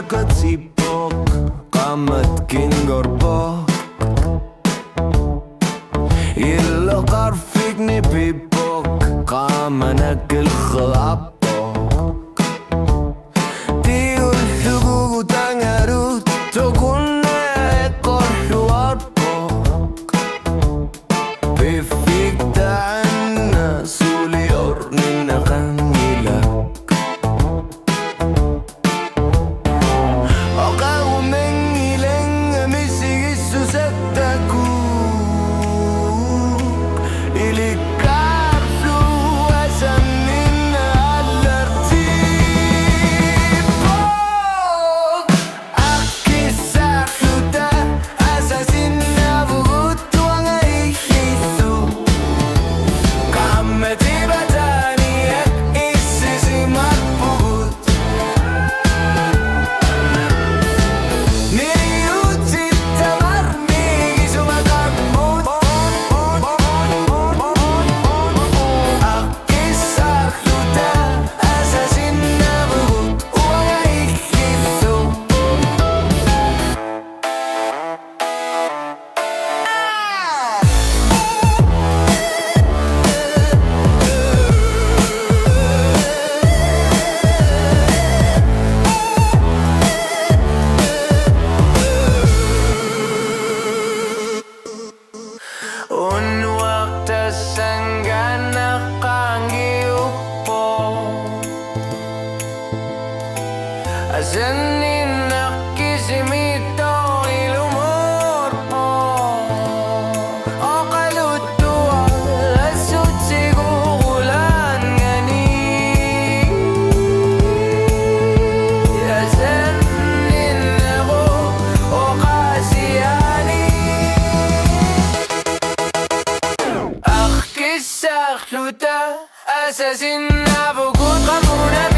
katsipok qamat kingorbok illo qarfik ni pipok qamanak الخلابok tiul hugugu tangarut tokunna ekorlu arbok bifik ta'anna suli ornina qangilak Asanin nakisimito ilumorpo o kalutua lasut sigulan ngani Asanin ako o kasiyani Akis akluta asasin na bugut kamunat